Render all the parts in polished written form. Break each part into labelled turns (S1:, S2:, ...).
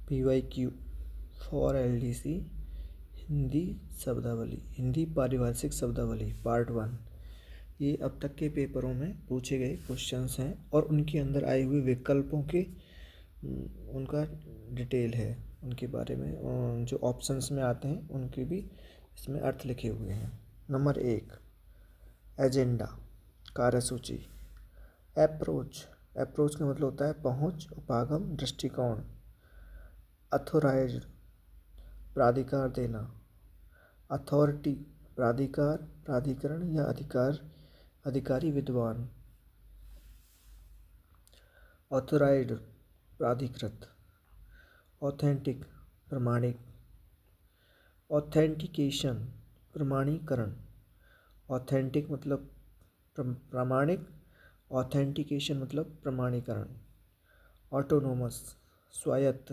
S1: PYQ for LDC Hindi शब्दावली, हिंदी पारिभाषिक शब्दावली पार्ट 1। ये अब तक के पेपरों में पूछे गए क्वेश्चंस हैं और उनके अंदर आए हुए विकल्पों के उनका डिटेल है, उनके बारे में जो ऑप्शंस में आते हैं उनके भी इसमें अर्थ लिखे हुए हैं। नंबर 1, एजेंडा, कार्यसूची। अप्रोच, अप्रोच का मतलब होता है पहुंच, उपागम, दृष्टिकोण। अथोराइज्ड, प्राधिकार देना। अथॉरिटी, प्राधिकार, प्राधिकरण या अधिकारी, विद्वान। ऑथोराइज्ड, प्राधिकृत। ऑथेंटिक, प्रमाणिक। ऑथेंटिकेशन, प्रमाणीकरण। ऑथेंटिक मतलब प्रामाणिक, ऑथेंटिकेशन मतलब प्रमाणीकरण। ऑटोनोमस, स्वायत्त।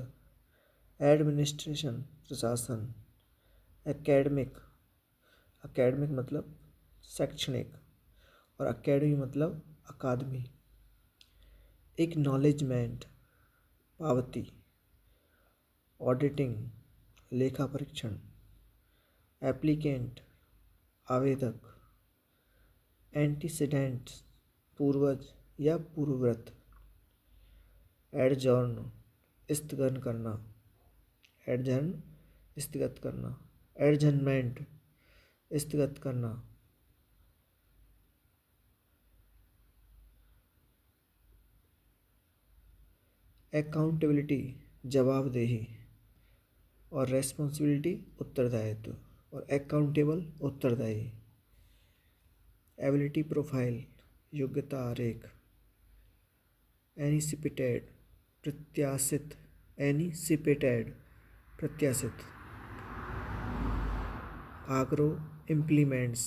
S1: एडमिनिस्ट्रेशन, प्रशासन। एकेडमिक, एकेडमिक मतलब शैक्षणिक और अकेडमी मतलब अकादमी। एक्नॉलेजमेंट, पावती। ऑडिटिंग, लेखा परीक्षण। एप्लीकेंट, आवेदक। एंटीसीडेंट्स, पूर्वज या पूर्वव्रत। एडजॉर्न, स्थगन करना। एडजर्न, स्थगित करना। एडजर्नमेंट, स्थगित करना। अकाउंटेबिलिटी, जवाबदेही और रेस्पॉन्सिबिलिटी, उत्तरदायित्व और अकाउंटेबल, उत्तरदायी। एबिलिटी प्रोफाइल, योग्यता आरेख। एनिसिपेटेड, प्रत्याशित। एनिसिपेटेड, प्रत्याशित। आग्रो इम्प्लीमेंट्स,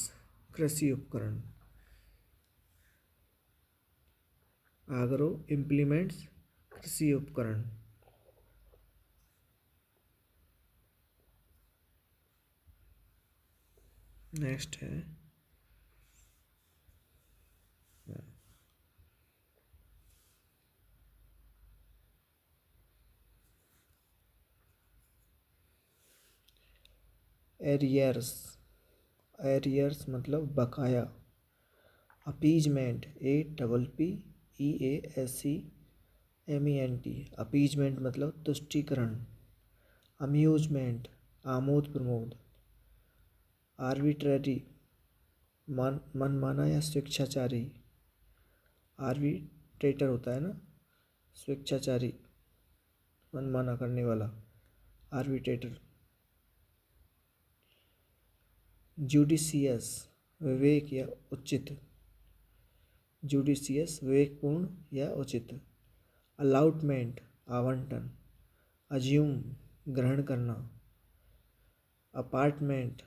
S1: कृषि उपकरण। आग्रो इम्प्लीमेंट्स, कृषि उपकरण। नेक्स्ट है एरियर्स, एरियर्स मतलब बकाया। अपीजमेंट, APPEASEMENT, अपीजमेंट मतलब तुष्टीकरण। अम्यूजमेंट, आमोद प्रमोद। आर्बिट्ररी, मनमाना या स्वेच्छाचारी। आर्बिट्रेटर होता है ना, स्वेच्छाचारी, मनमाना करने वाला, आर्बिट्रेटर। जुडिशियस, विवेक या उचित। जुडिशियस, विवेकपूर्ण या उचित। अलाउटमेंट, आवंटन। अज्यूम, ग्रहण करना। अपार्टमेंट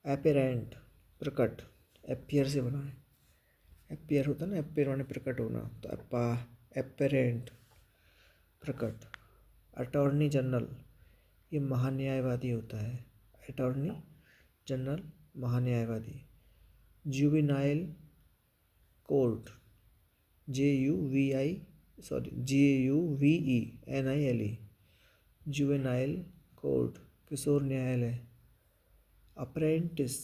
S1: एपेरेंट, प्रकट। एपियर से बना है, एपियर होता है ना, एपियर माने प्रकट होना, तो एपेरेंट, प्रकट। अटॉर्नी जनरल, ये महान्यायवादी होता है। अटॉर्नी जनरल, महान्यायवादी। Juvenile court, JUVENILE, juvenile court, किशोर न्यायालय। अप्रेंटिस,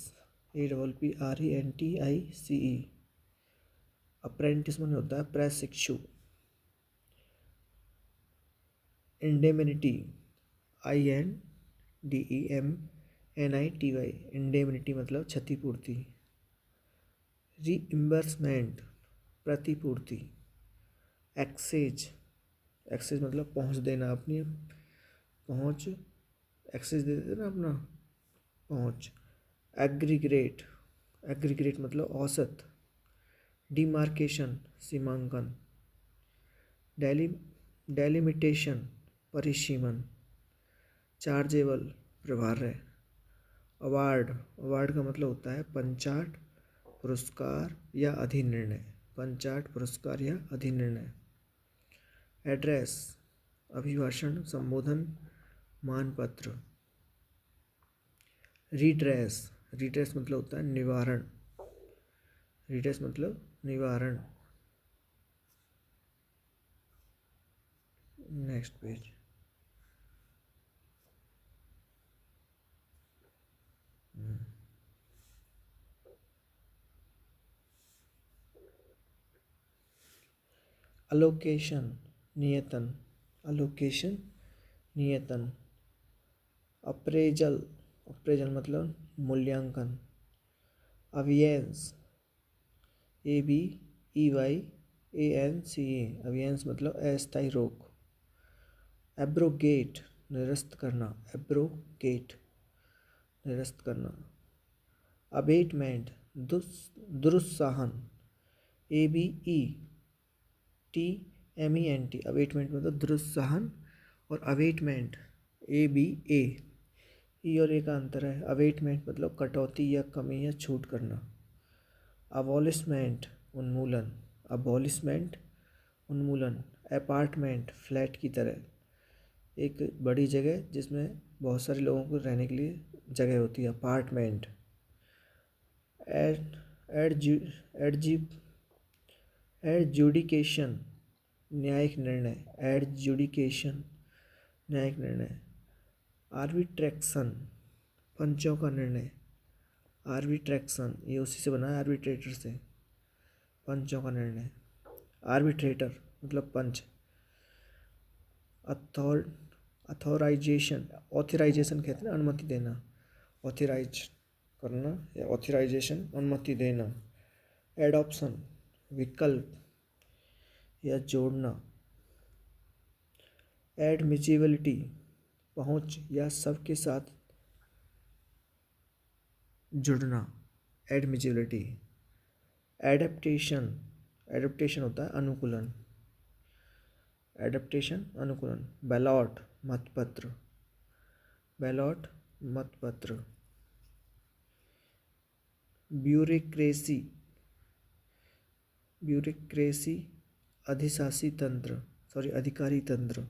S1: APPRENTICE, अप्रेंटिस में होता है प्रशिक्षु। इंडेमनिटी, INDEMNITY, इंडेमनिटी मतलब क्षतिपूर्ति। रीइम्बर्समेंट, प्रतिपूर्ति। एक्सेज, एक्सेज मतलब पहुंच देना, अपनी पहुंच, एक्सेस दे देते ना अपना पहुंच। एग्रीग्रेट, एग्रीग्रेट मतलब औसत। डिमार्केशन, सीमांकन। डेलिमिटेशन, परिसीमन। चार्जेबल, प्रभार्य। अवार्ड, अवार्ड का मतलब होता है पंचाट, पुरस्कार या अधिनिर्णय। पंचाट, पुरस्कार या अधिनिर्णय। एड्रेस, अभिभाषण, संबोधन, मानपत्र। रिड्रेस, रिड्रेस मतलब होता है निवारण। रिड्रेस मतलब निवारण। Next page. अलोकेशन नियतन, अलोकेशन नियतन। अप्रेजल, अप्रेजल मतलब मूल्यांकन। अवियंस, ABEYANCE, अवियंस मतलब अस्थायी रोक। एब्रोगेट निरस्त करना, एब्रोगेट निरस्त करना। अबेटमेंट दुरुत्साहन, ABETMENT, अबेटमेंट मतलब दुरुत्साहन। और अवेटमेंट ABA, और ए का अंतर है। अवेटमेंट मतलब कटौती या कमी या छूट करना। अबॉलिशमेंट उन्मूलन, अबॉलिशमेंट उन्मूलन। अपार्टमेंट फ्लैट की तरह, एक बड़ी जगह जिसमें बहुत सारे लोगों को रहने के लिए जगह होती है, अपार्टमेंट। एडजुडिकेशन न्यायिक निर्णय, एडजुडिकेशन न्यायिक निर्णय। आर्बिट्रेक्शन पंचों का निर्णय, आर्बिट्रेक्शन ये उसी से बना है, आर्बिट्रेटर से, पंचों का निर्णय। आर्बिट्रेटर मतलब पंच। अथॉराइजेशन, ऑथराइजेशन कहते हैं ना, अनुमति देना, ऑथराइज करना या ऑथराइजेशन अनुमति देना। एडॉप्शन विकल्प या जोड़ना। एडमिजिबिलिटी पहुंच या सबके साथ जुड़ना, एडमिजिबिलिटी। एडेप्टेशन, एडेप्टेशन होता है अनुकूलन, एडेप्टेशन अनुकूलन। बैलॉट मतपत्र, बैलॉट मतपत्र। ब्यूरोक्रेसी, ब्यूरोक्रेसी अधिशासी तंत्र, अधिकारी तंत्र।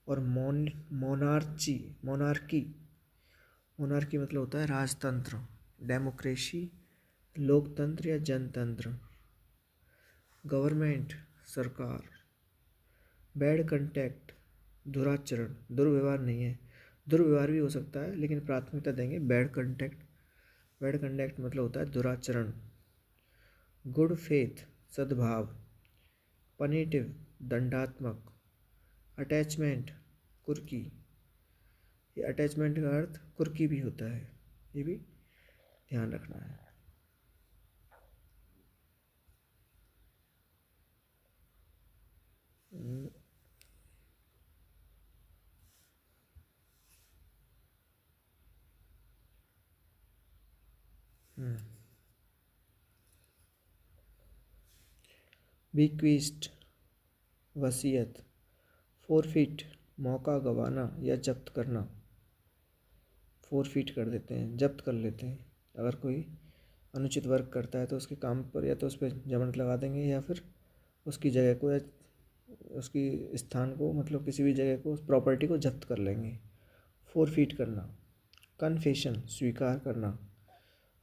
S1: और मोनार्ची, मोनार्की, मोनार्की मतलब होता है राजतंत्र। डेमोक्रेसी लोकतंत्र या जनतंत्र। गवर्नमेंट सरकार। बैड कंटेक्ट दुराचरण, दुर्व्यवहार नहीं है, दुर्व्यवहार भी हो सकता है लेकिन प्राथमिकता देंगे बैड कंटेक्ट। बैड कंटेक्ट मतलब होता है दुराचरण। गुड फेथ सद्भाव। पनिटिव दंडात्मक। अटैचमेंट कुर्की, ये अटैचमेंट का अर्थ कुर्की भी होता है, ये भी ध्यान रखना है। बीक्विस्ट वसीयत। फोरफिट मौका गंवाना या जब्त करना, फोरफिट कर देते हैं, जब्त कर लेते हैं। अगर कोई अनुचित वर्क करता है तो उसके काम पर या तो उस पर जमानत लगा देंगे या फिर उसकी जगह को या उसकी स्थान को, मतलब किसी भी जगह को, उस प्रॉपर्टी को जब्त कर लेंगे। फोरफिट करना। कन्फेशन स्वीकार करना,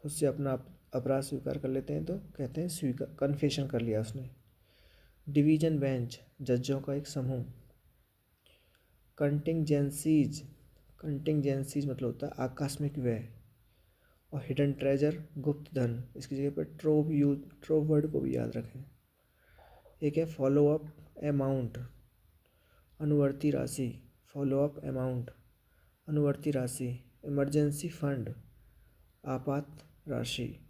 S1: खुद से अपना अपराध स्वीकार कर लेते हैं तो कहते हैं स्वीकार, कन्फेशन कर लिया उसने। डिवीजन बेंच जजों का एक समूह। कंटिंजेंसीज, कंटिंजेंसीज मतलब होता है आकस्मिक व्यय। और हिडन ट्रेजर गुप्त धन, इसकी जगह पर ट्रोव वर्ड को भी याद रखें। एक है फॉलो अप अमाउंट, अनुवर्ती राशि, फॉलो अप अमाउंट अनुवर्ती राशि। इमरजेंसी फंड आपात राशि।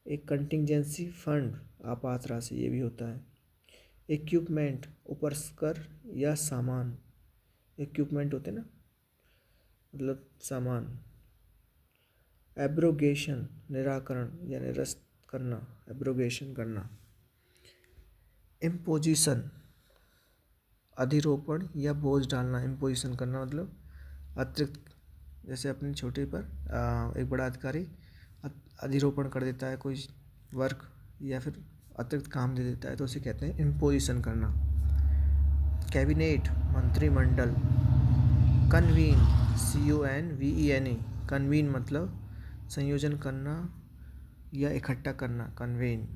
S1: एक कंटिंजेंसी फंड आपात राशि ये भी होता है। इक्विपमेंट उपकरण या सामान, इक्विपमेंट होते ना मतलब सामान। एब्रोगेशन निराकरण या निरस्त करना, एब्रोगेशन करना। इम्पोजिशन अधिरोपण या बोझ डालना, इम्पोजिशन करना मतलब अतिरिक्त, जैसे अपने छोटे पर एक बड़ा अधिकारी अधिरोपण कर देता है कोई वर्क या फिर अतिरिक्त काम दे देता है तो उसे कहते हैं इम्पोजिशन करना। कैबिनेट मंत्रिमंडल। कन्वीन CONVENE, कन्वीन मतलब संयोजन करना या इकट्ठा करना, कन्वेन।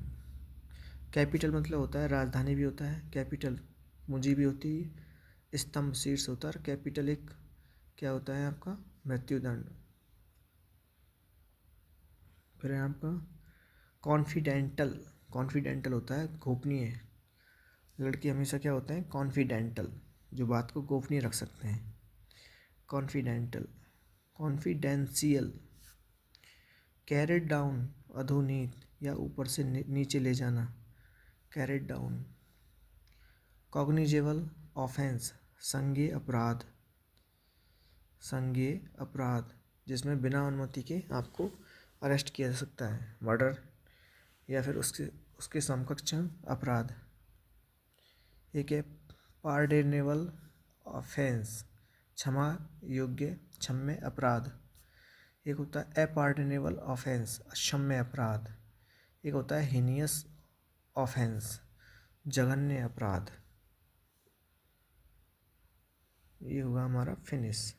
S1: कैपिटल मतलब होता है राजधानी भी होता है, कैपिटल पूंजी भी होती है, स्तंभ शीर्ष होता है। कैपिटल एक क्या होता है आपका मृत्युदंड। फिर है आपका कॉन्फिडेंटल, कॉन्फिडेंटल होता है गोपनीय। लड़के हमेशा क्या होते हैं, कॉन्फिडेंटल, जो बात को गोपनीय रख सकते हैं। कॉन्फिडेंटल, कॉन्फिडेंशियल। कैरेड डाउन, अधोनीत या ऊपर से नीचे ले जाना, कैरेड डाउन। कॉग्निजेबल ऑफेंस, संज्ञेय अपराध, संज्ञेय अपराध जिसमें बिना अनुमति के आपको अरेस्ट किया जा सकता है, मर्डर या फिर उसके समकक्ष अपराध। एक है पार्डोनेबल ऑफेंस, क्षमा योग्य क्षम्य अपराध। एक होता है अपार्डोनेबल ऑफेंस, अक्षम्य अपराध। एक होता है हीनियस ऑफेंस, जघन्य अपराध। ये हुआ हमारा फिनिश।